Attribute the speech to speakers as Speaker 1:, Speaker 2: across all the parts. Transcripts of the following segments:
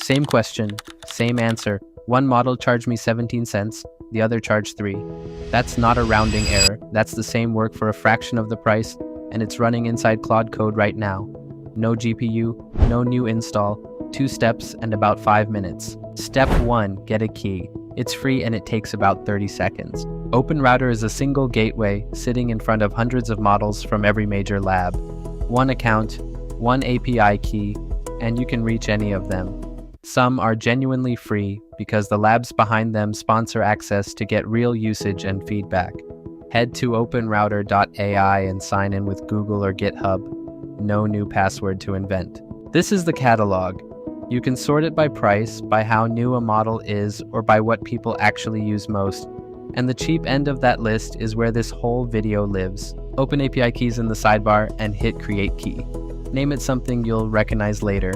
Speaker 1: Same question, same answer. One model charged me 17 cents, the other charged 3. That's not a rounding error. That's the same work for a fraction of the price, and it's running inside Claude Code right now. No GPU, no new install, 2 steps and about 5 minutes. Step 1, get a key. It's free and it takes about 30 seconds. OpenRouter is a single gateway sitting in front of hundreds of models from every major lab. One account, one API key, and you can reach any of them. Some are genuinely free because the labs behind them sponsor access to get real usage and feedback. Head to openrouter.ai and sign in with Google or GitHub. No new password to invent. This is the catalog. You can sort it by price, by how new a model is, or by what people actually use most. And the cheap end of that list is where this whole video lives. Open API keys in the sidebar and hit Create Key. Name it something you'll recognize later.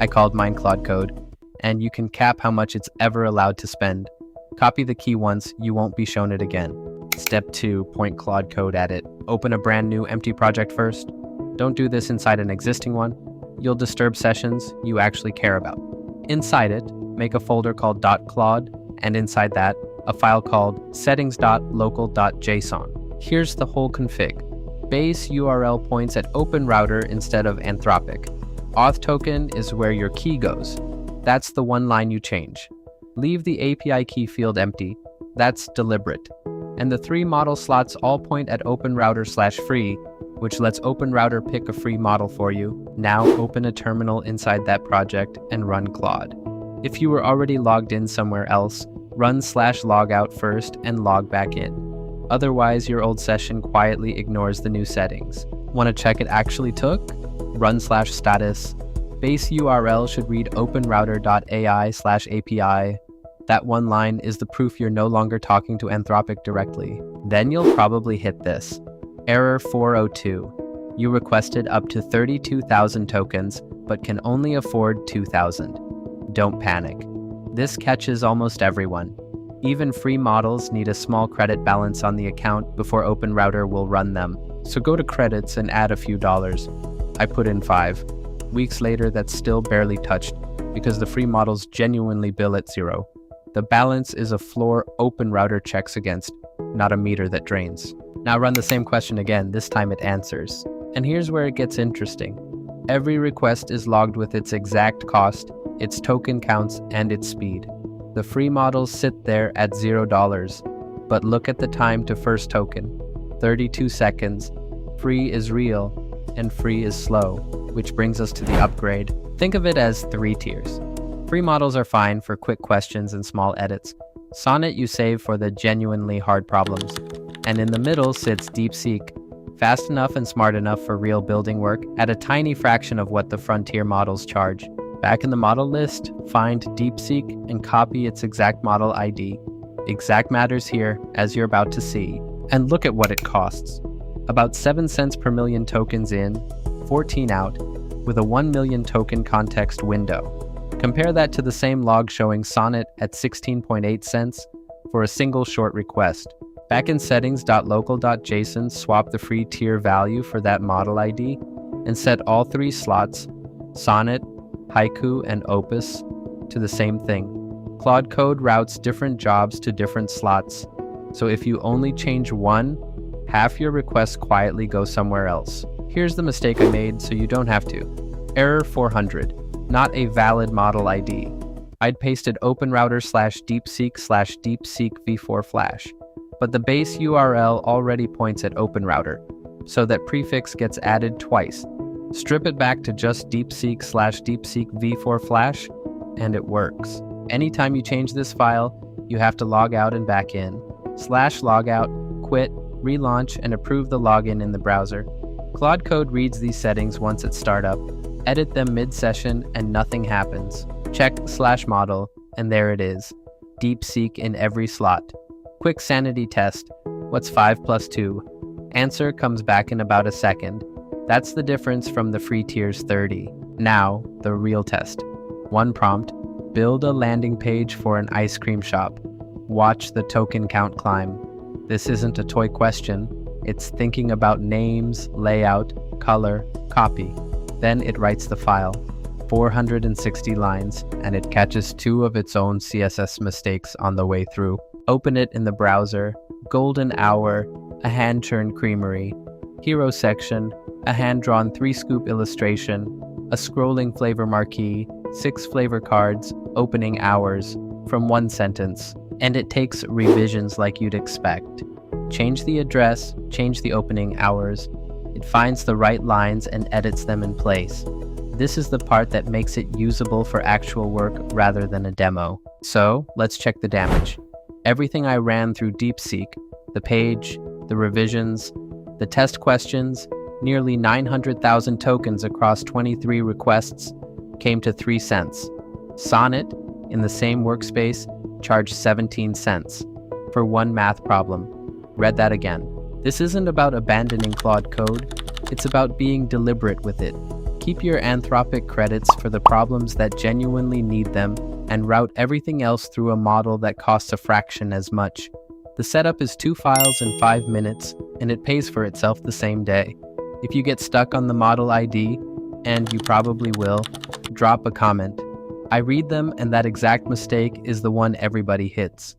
Speaker 1: I called mine Claude Code. And you can cap how much it's ever allowed to spend. Copy the key once, you won't be shown it again. Step 2, point Claude Code at it. Open a brand new empty project first. Don't do this inside an existing one. You'll disturb sessions you actually care about. Inside it, make a folder called .claude, and inside that, a file called settings.local.json. Here's the whole config. Base URL points at OpenRouter instead of Anthropic. Auth token is where your key goes. That's the one line you change. Leave the API key field empty. That's deliberate. And the 3 model slots all point at OpenRouter/free, which lets OpenRouter pick a free model for you. Now open a terminal inside that project and run Claude. If you were already logged in somewhere else, run /logout first and log back in. Otherwise, your old session quietly ignores the new settings. Want to check it actually took? Run /status. Base URL should read openrouter.ai/API. That one line is the proof you're no longer talking to Anthropic directly. Then you'll probably hit this. Error 402. You requested up to 32,000 tokens, but can only afford 2,000. Don't panic. This catches almost everyone. Even free models need a small credit balance on the account before OpenRouter will run them. So go to credits and add a few dollars. I put in 5. Weeks later, that's still barely touched because the free models genuinely bill at 0. The balance is a floor OpenRouter checks against, not a meter that drains. Now run the same question again, this time it answers. And here's where it gets interesting. Every request is logged with its exact cost, its token counts, and its speed. The free models sit there at $0, but look at the time to first token, 32 seconds. Free is real, and free is slow, which brings us to the upgrade. Think of it as 3 tiers. Free models are fine for quick questions and small edits. Sonnet you save for the genuinely hard problems. And in the middle sits DeepSeek, fast enough and smart enough for real building work at a tiny fraction of what the frontier models charge. Back in the model list, find DeepSeek and copy its exact model ID. Exact matters here, as you're about to see. And look at what it costs. About 7 cents per million tokens in, 14 out, with a 1 million token context window. Compare that to the same log showing Sonnet at 16.8 cents for a single short request. Back in settings.local.json, swap the free tier value for that model ID and set all 3 slots, Sonnet, Haiku, and Opus, to the same thing. Claude Code routes different jobs to different slots, so if you only change one, half your requests quietly go somewhere else. Here's the mistake I made so you don't have to. Error 400, not a valid model ID. I'd pasted OpenRouter/DeepSeek/DeepSeek v4 Flash, but the base URL already points at OpenRouter, so that prefix gets added twice. Strip it back to just DeepSeek/DeepSeek v4 Flash, and it works. Anytime you change this file, you have to log out and back in. /logout, quit, relaunch, and approve the login in the browser. Claude Code reads these settings once at startup, edit them mid-session, and nothing happens. Check /model, and there it is. DeepSeek in every slot. Quick sanity test. What's 5 plus 2? Answer comes back in about a second. That's the difference from the free tier's 30. Now, the real test. 1 prompt. Build a landing page for an ice cream shop. Watch the token count climb. This isn't a toy question. It's thinking about names, layout, color, copy. Then it writes the file. 460 lines, and it catches 2 of its own CSS mistakes on the way through. Open it in the browser. Golden Hour, a hand-churned creamery. Hero section, a hand-drawn 3-scoop illustration. A scrolling flavor marquee, 6 flavor cards, opening hours, from 1 sentence. And it takes revisions like you'd expect. Change the address, change the opening hours. It finds the right lines and edits them in place. This is the part that makes it usable for actual work rather than a demo. So, let's check the damage. Everything I ran through DeepSeek, the page, the revisions, the test questions, nearly 900,000 tokens across 23 requests, came to 3 cents. Sonnet, in the same workspace, charged 17 cents for 1 math problem. Read that again. This isn't about abandoning Claude Code, it's about being deliberate with it. Keep your Anthropic credits for the problems that genuinely need them and route everything else through a model that costs a fraction as much. The setup is 2 files in 5 minutes, and it pays for itself the same day. If you get stuck on the model ID, and you probably will, drop a comment. I read them, and that exact mistake is the one everybody hits.